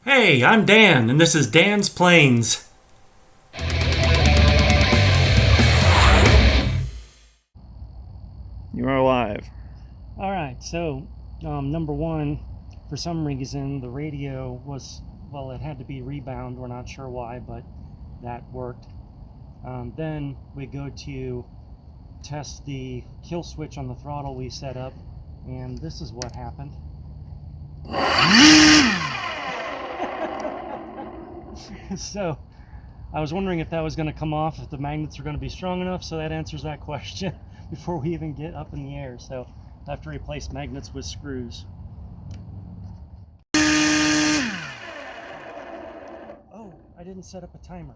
Hey, I'm Dan, and this is Dan's Planes. You are live. Alright, so number one, for some reason the radio was, well, it had to be rebound. We're not sure why, but that worked. Then we go to test the kill switch on the throttle we set up, and this is what happened. So I was wondering if that was going to come off, if the magnets are going to be strong enough, so that answers that question before we even get up in the air. So I have to replace magnets with screws. Oh, I didn't set up a timer.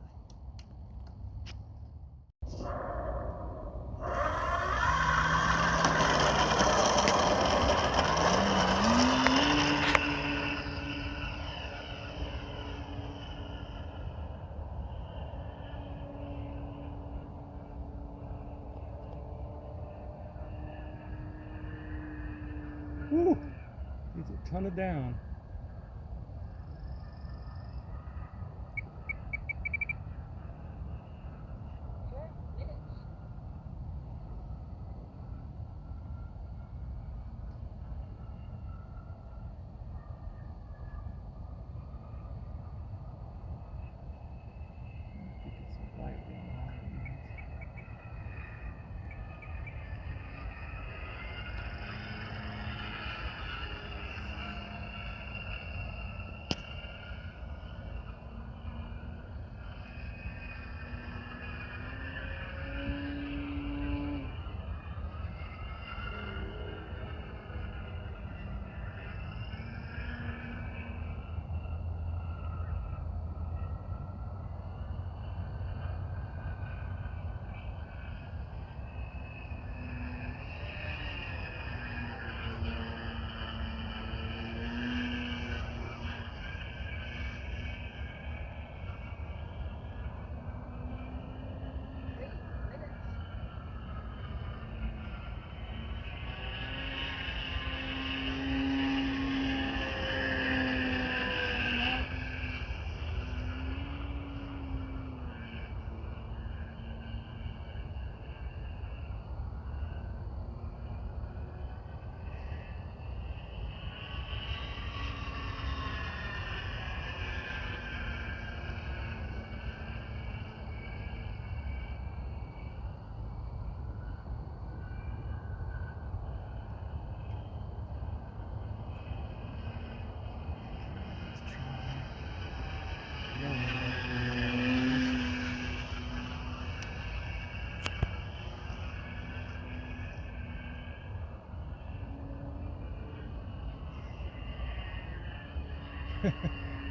Woo! Needs a ton of down.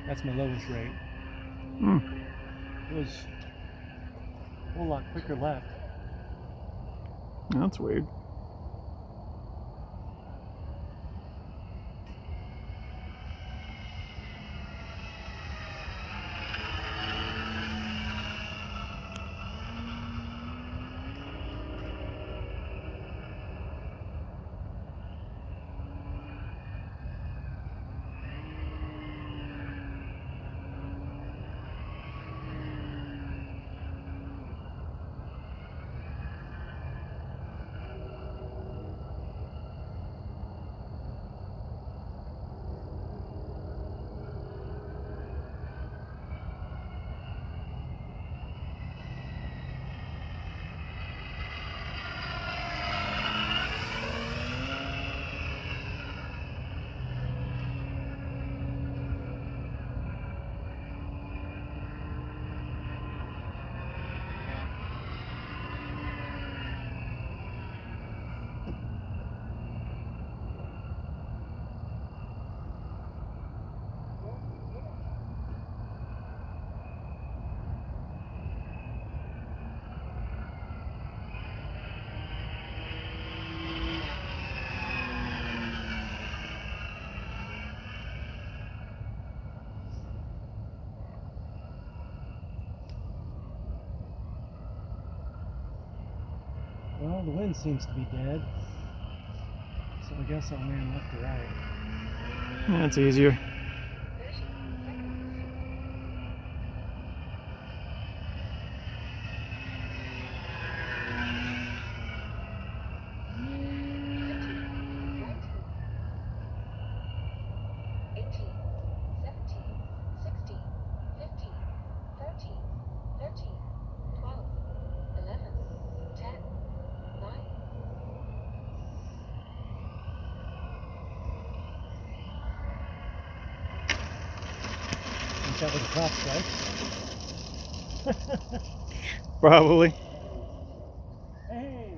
That's my lowest rate. It was a whole lot quicker left. That's weird. Well, the wind seems to be dead, so I guess I'll land left to right. Yeah, it's easier. that was a top strike. Probably. Hey,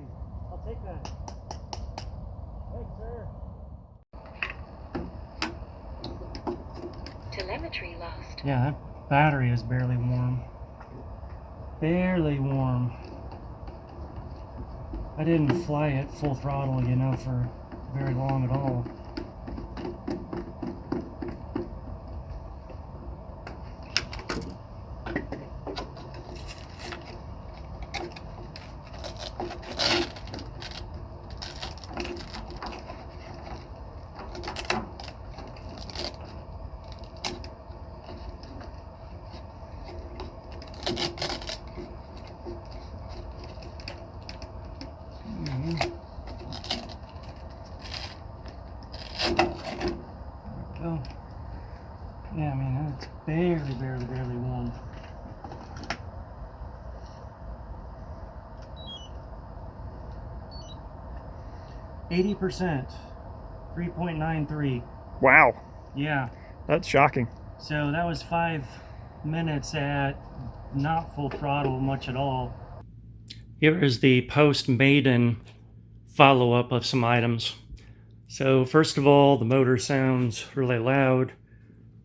I'll take that. Thanks, sir. Telemetry lost. Yeah, that battery is barely warm. Barely warm. I didn't fly it full throttle, you know, for very long at all. Go. Yeah, I mean, it's barely warm. %, 3.93. Wow, Yeah. that's shocking. So that was 5 minutes at not full throttle much at all. Here is the post Maiden follow-up of some items. So first of all, the motor sounds really loud,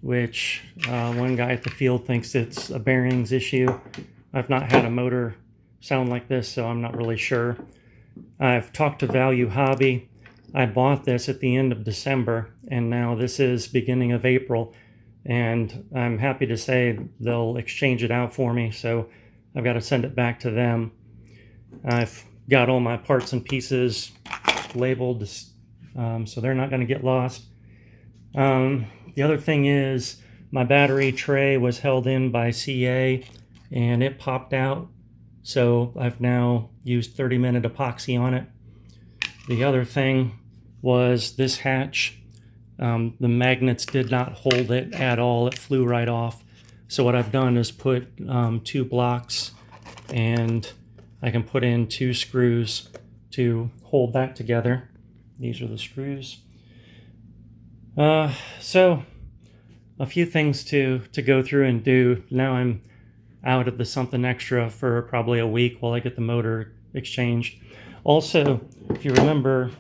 which one guy at the field thinks it's a bearings issue. I've not had a motor sound like this, so I'm not really sure. I've talked to Value Hobby. I bought this at the end of December, and now this is beginning of April, and I'm happy to say they'll exchange it out for me, so I've got to send it back to them. I've got all my parts and pieces labeled, so they're not going to get lost. The other thing is my battery tray was held in by CA and it popped out, so I've now used 30-minute epoxy on it. The other thing was this hatch. The magnets did not hold it at all. It flew right off. So what I've done is put 2 blocks, and I can put in 2 screws to hold that together. These are the screws. So a few things to go through and do. Now I'm out of the Something Extra for probably a week while I get the motor exchanged. Also, if you remember,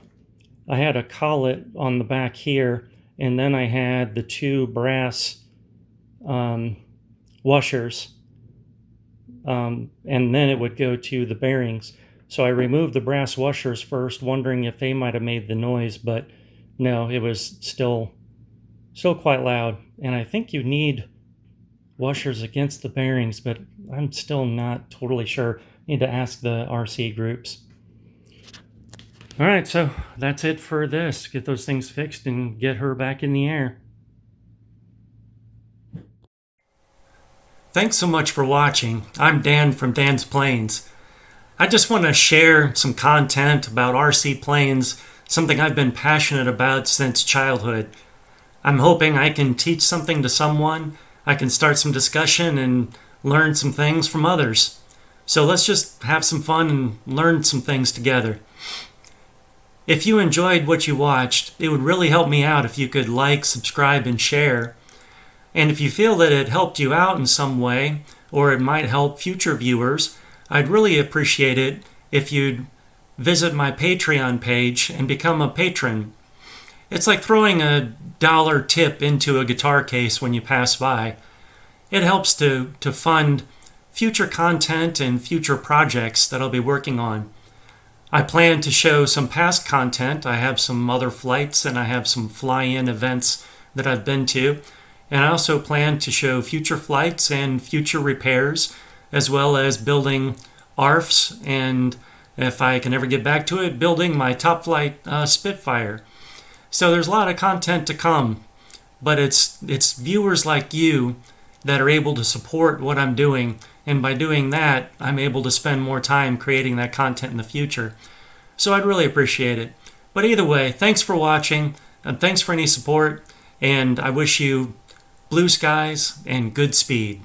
I had a collet on the back here, and then I had the 2 brass washers, and then it would go to the bearings. So I removed the brass washers first, wondering if they might have made the noise, but no, it was still quite loud. And I think you need washers against the bearings, but I'm still not totally sure. Need to ask the RC groups. All right, so that's it for this. Get those things fixed and get her back in the air. Thanks so much for watching. I'm Dan from Dan's Planes. I just want to share some content about RC planes, something I've been passionate about since childhood. I'm hoping I can teach something to someone, I can start some discussion and learn some things from others. So let's just have some fun and learn some things together. If you enjoyed what you watched, it would really help me out if you could like, subscribe, and share. And if you feel that it helped you out in some way, or it might help future viewers, I'd really appreciate it if you'd visit my Patreon page and become a patron. It's like throwing a $1 tip into a guitar case when you pass by. It helps to fund future content and future projects that I'll be working on. I plan to show some past content. I have some other flights and I have some fly-in events that I've been to. And I also plan to show future flights and future repairs, as well as building ARFs, and if I can ever get back to it, building my top flight Spitfire. So there's a lot of content to come, but it's viewers like you that are able to support what I'm doing, and by doing that, I'm able to spend more time creating that content in the future. So I'd really appreciate it. But either way, thanks for watching, and thanks for any support, and I wish you blue skies and good speed.